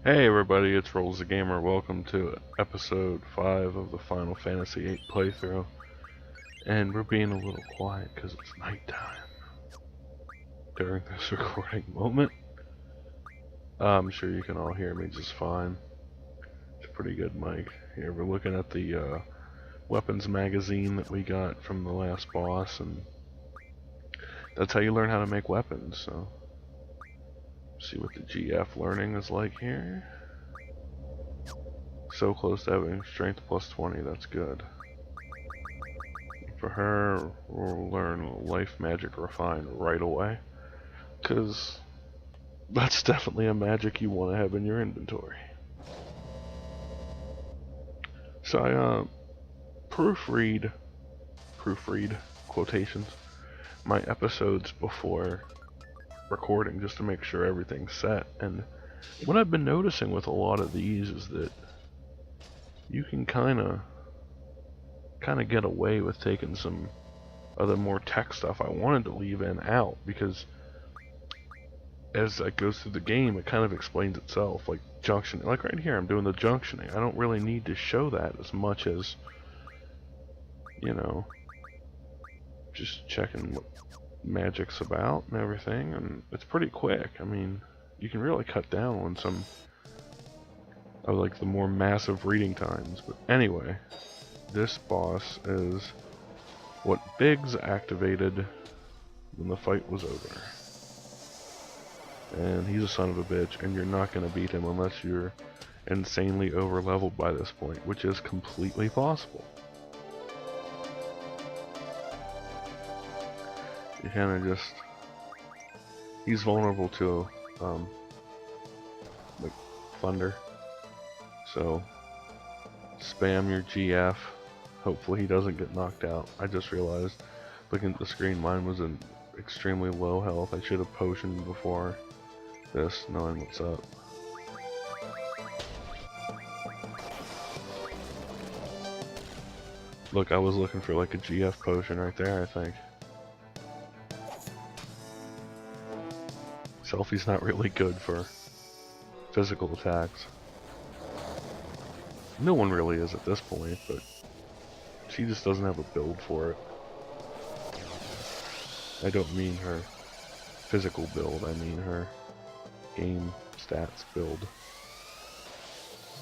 Hey everybody, it's Rowles the Gamer. Welcome to episode 5 of the Final Fantasy VIII playthrough. And we're being a little quiet because it's nighttime during this recording moment. I'm sure you can all hear me just fine. It's a pretty good mic. Here we're looking at the weapons magazine that we got from the last boss, and that's how you learn how to make weapons. So, see what the GF learning is like here. So close to having strength plus 20, that's good. For her, we'll learn Life Magic Refine right away, because that's definitely a magic you want to have in your inventory. So I proofread quotations, my episodes before recording just to make sure everything's set, and what I've been noticing with a lot of these is that you can kind of get away with taking some other more tech stuff I wanted to leave in out, because as that goes through the game it kind of explains itself, like junction, like right here I'm doing the junctioning. I don't really need to show that as much as, you know, just checking what magic's about and everything, and it's pretty quick. I mean, you can really cut down on some of like the more massive reading times. But anyway, this boss is what Biggs activated when the fight was over. And he's a son of a bitch, and you're not going to beat him unless you're insanely over-leveled by this point, which is completely possible. You kind of just... he's vulnerable to, like, thunder. So, spam your GF. Hopefully he doesn't get knocked out. I just realized, looking at the screen, mine was in extremely low health. I should have potioned before this, knowing what's up. Look, I was looking for like a GF potion right there, I think. Selfie's not really good for physical attacks. No one really is at this point, but she just doesn't have a build for it. I don't mean her physical build, I mean her game stats build.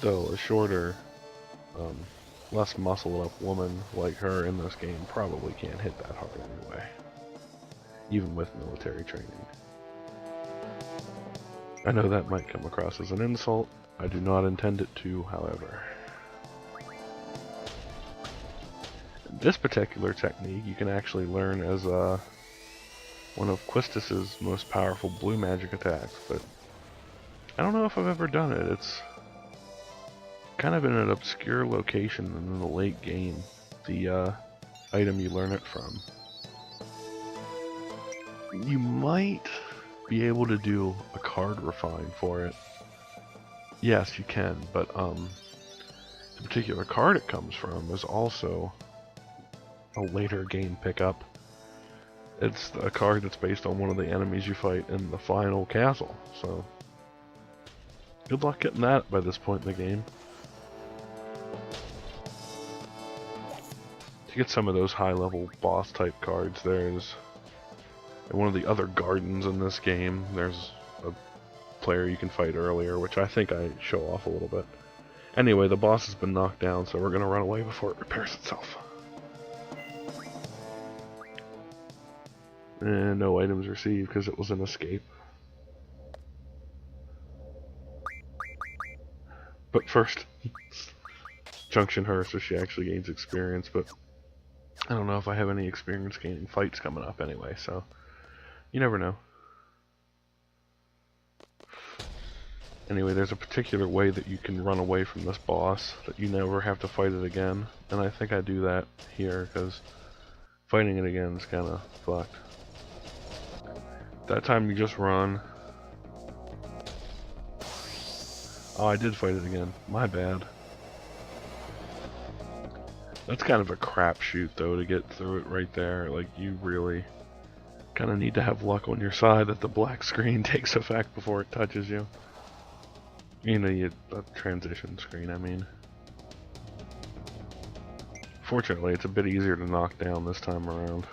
Though a shorter, less muscled up woman like her in this game probably can't hit that hard anyway, even with military training. I know that might come across as an insult. I do not intend it to, however. This particular technique you can actually learn as one of Quistis's most powerful blue magic attacks, but I don't know if I've ever done it. It's kind of in an obscure location in the late game, the item you learn it from. You might be able to do a card refine for it. Yes, you can, but the particular card it comes from is also a later game pickup. It's a card that's based on one of the enemies you fight in the final castle, so good luck getting that by this point in the game. To get some of those high-level boss-type cards, there's in one of the other gardens in this game, there's a player you can fight earlier, which I think I show off a little bit. Anyway, the boss has been knocked down, so we're gonna run away before it repairs itself. And no items received because it was an escape. But first, junction her so she actually gains experience, but I don't know if I have any experience gaining fights coming up anyway, so you never know. Anyway, there's a particular way that you can run away from this boss that you never have to fight it again, and I think I do that here because fighting it again is kind of fucked. That time you just run. Oh, I did fight it again. My bad. That's kind of a crapshoot though to get through it right there. Like, you really kind of need to have luck on your side that the black screen takes effect before it touches you. You know, a transition screen, I mean. Fortunately, it's a bit easier to knock down this time around.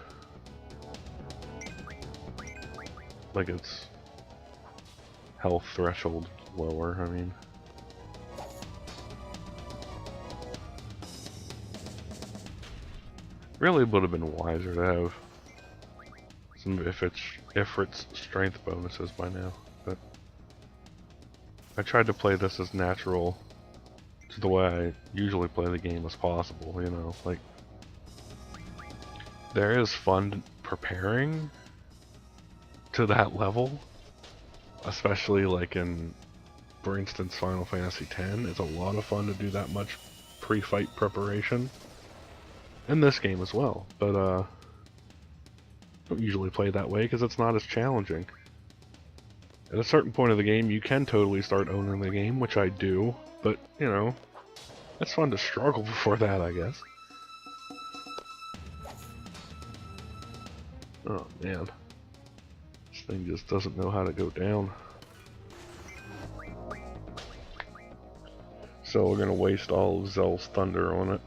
Like its health threshold lower, I mean. Really would have been wiser to have some Ifrit's strength bonuses by now, but I tried to play this as natural to the way I usually play the game as possible, you know, like there is fun preparing to that level, especially like in, for instance, Final Fantasy X. It's a lot of fun to do that much pre-fight preparation, and this game as well, but don't usually play that way because it's not as challenging. At a certain point of the game, you can totally start owning the game, which I do, but, you know, it's fun to struggle before that, I guess. Oh, man. This thing just doesn't know how to go down. So we're gonna waste all of Zell's thunder on it.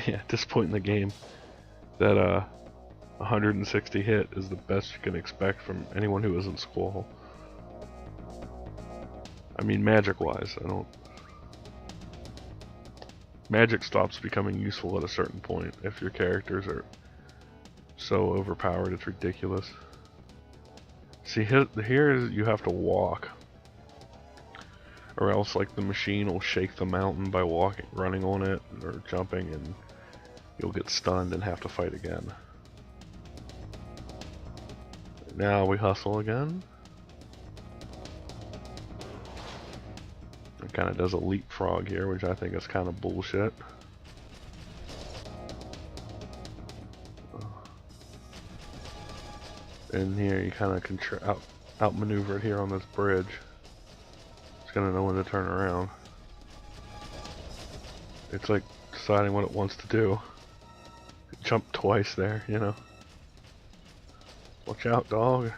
Yeah, at this point in the game, that 160 hit is the best you can expect from anyone who isn't Squall. I mean, magic-wise, Magic stops becoming useful at a certain point if your characters are so overpowered it's ridiculous. See, here you have to walk, or else like the machine will shake the mountain by running on it, or jumping, and you'll get stunned and have to fight again. Now we hustle again. It kind of does a leapfrog here, which I think is kind of bullshit. And here you kind of outmaneuver it here on this bridge. It's gonna know when to turn around. It's like deciding what it wants to do. It jumped twice there, you know. Watch out, dog.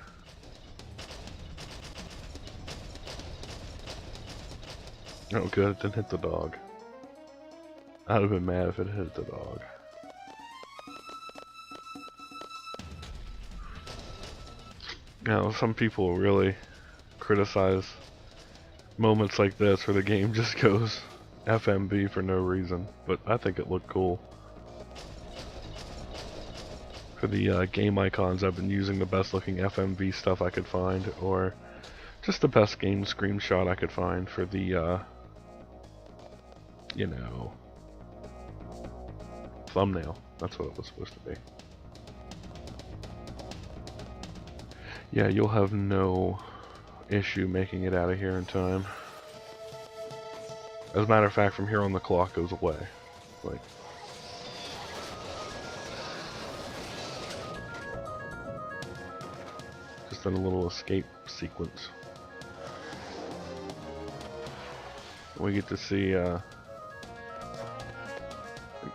Oh good, it didn't hit the dog. I'd have been mad if it hit the dog. Now, some people really criticize moments like this where the game just goes FMV for no reason, but I think it looked cool. For the game icons, I've been using the best looking FMV stuff I could find, or just the best game screenshot I could find for the, you know, thumbnail. That's what it was supposed to be. Yeah, you'll have no issue making it out of here in time. As a matter of fact, from here on the clock goes away. Like, just in a little escape sequence. We get to see like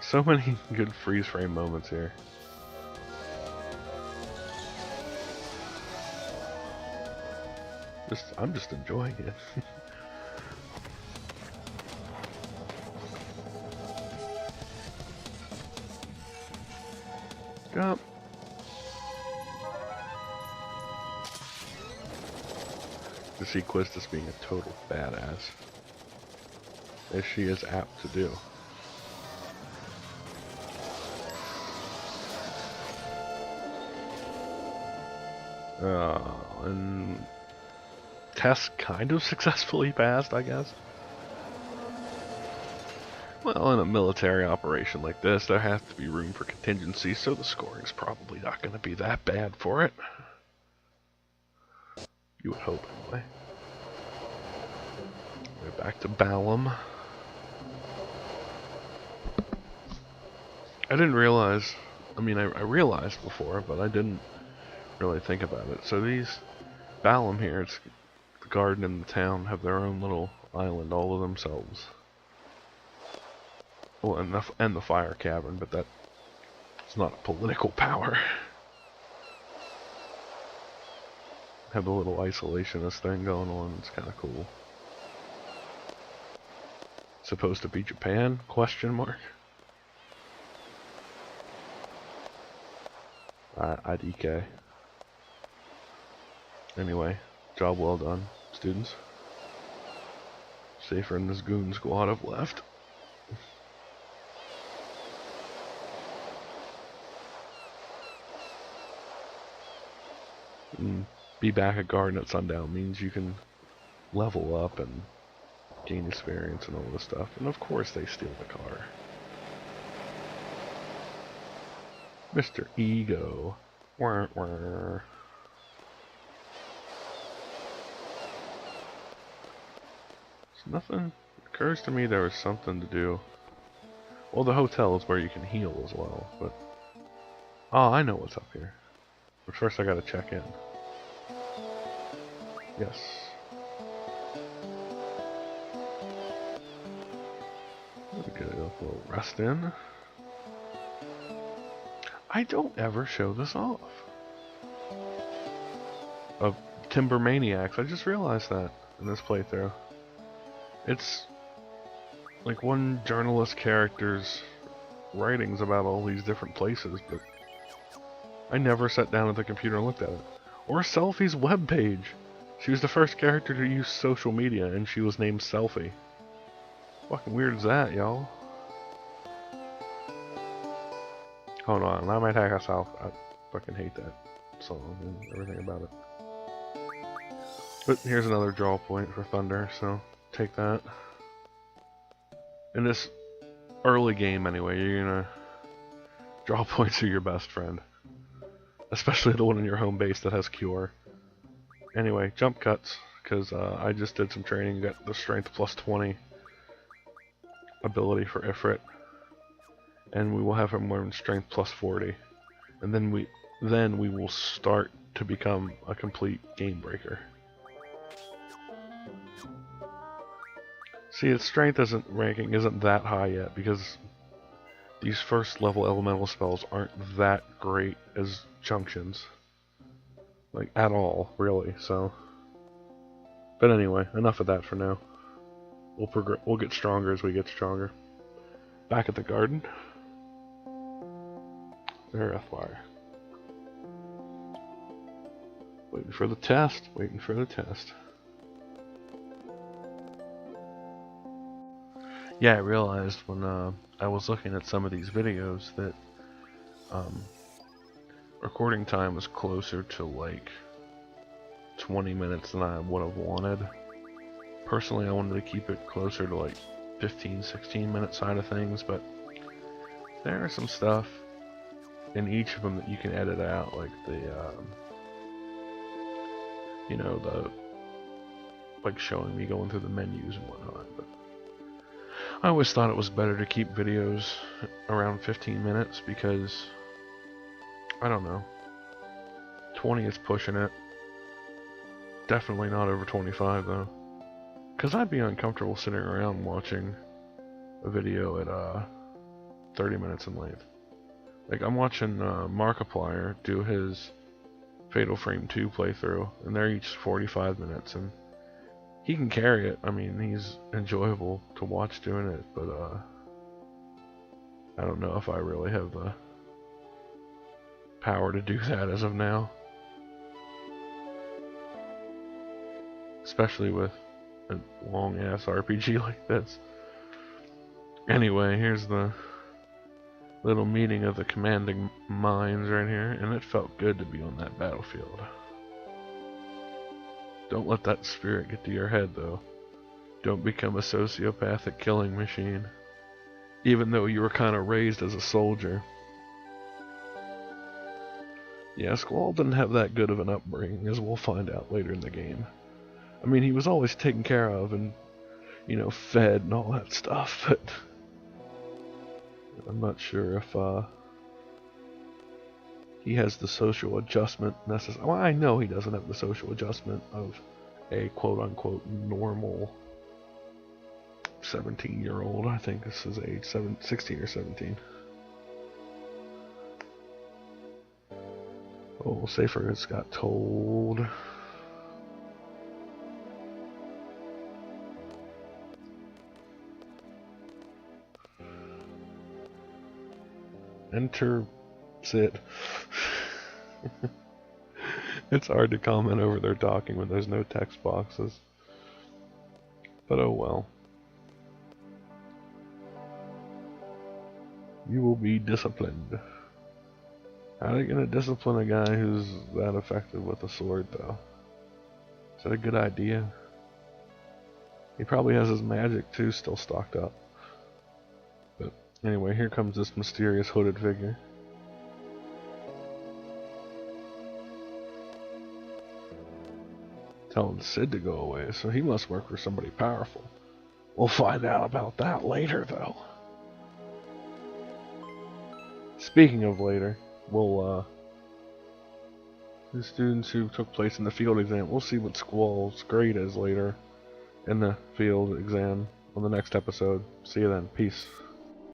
so many good freeze frame moments here. I'm just enjoying it. Jump. To see Quistis being a total badass, as she is apt to do. And test kind of successfully passed, I guess. Well, in a military operation like this, there has to be room for contingency, so the scoring's probably not going to be that bad for it. You would hope, anyway. We're back to Balam. I didn't realize, I mean, I realized before, but I didn't really think about it. So these Balam here, it's the garden and the town, have their own little island all to themselves. Well, and the fire cavern, but that it's not a political power. have the little isolationist thing going on. It's kind of cool. Supposed to be Japan? Question mark. IDK. Anyway, job well done, students. Safer in this goon squad have left. And be back at garden at sundown means you can level up and gain experience and all this stuff. And of course they steal the car. Mr. Ego. Wah, wah. Nothing occurs to me there was something to do. Well, the hotel is where you can heal as well, but... Oh, I know what's up here. But first I gotta check in. Yes. Let me get a little rest in. I don't ever show this off. Of Timber Maniacs, I just realized that in this playthrough. It's like one journalist character's writings about all these different places, but I never sat down at the computer and looked at it. Or Selfie's webpage. She was the first character to use social media, and she was named Selfie. Fucking weird is that, y'all? Hold on, I might hack us out. I fucking hate that song and everything about it. But here's another draw point for Thunder, so take that. In this early game anyway, you're gonna draw points are your best friend. Especially the one in your home base that has cure. Anyway, jump cuts, because I just did some training, got the strength plus 20 ability for Ifrit. And we will have him learn strength plus 40. And then we will start to become a complete game breaker. See, its strength ranking isn't that high yet, because these first level elemental spells aren't that great as junctions. Like, at all, really, so... But anyway, enough of that for now. We'll get stronger as we get stronger. Back at the garden. There, Earthwire. Waiting for the test, waiting for the test. Yeah, I realized when I was looking at some of these videos that recording time was closer to like 20 minutes than I would have wanted. Personally, I wanted to keep it closer to like 15-16 minute side of things, but there are some stuff in each of them that you can edit out, like the you know, the like showing me going through the menus and whatnot. But I always thought it was better to keep videos around 15 minutes because, I don't know, 20 is pushing it. Definitely not over 25 though. Because I'd be uncomfortable sitting around watching a video at 30 minutes in length. Like, I'm watching Markiplier do his Fatal Frame 2 playthrough, and they're each 45 minutes, and he can carry it. I mean, he's enjoyable to watch doing it, but I don't know if I really have the power to do that as of now. Especially with a long-ass RPG like this. Anyway, here's the little meeting of the commanding minds right here, and it felt good to be on that battlefield. Don't let that spirit get to your head, though. Don't become a sociopathic killing machine, even though you were kind of raised as a soldier. Yeah, Squall didn't have that good of an upbringing, as we'll find out later in the game. I mean, he was always taken care of and, you know, fed and all that stuff, but I'm not sure if he has the social adjustment necessary. Well, I know he doesn't have the social adjustment of a quote-unquote normal 17-year-old. I think this is age 16 or 17. Oh, Safer has got told. Enter Sid. It's hard to comment over their talking when there's no text boxes. But oh well. You will be disciplined. How are they gonna discipline a guy who's that effective with a sword, though? Is that a good idea? He probably has his magic, too, still stocked up. But anyway, here comes this mysterious hooded figure. Telling Sid to go away, so he must work for somebody powerful. We'll find out about that later, though. Speaking of later, we'll, the students who took place in the field exam, we'll see what Squall's grade is later in the field exam on the next episode. See you then. Peace.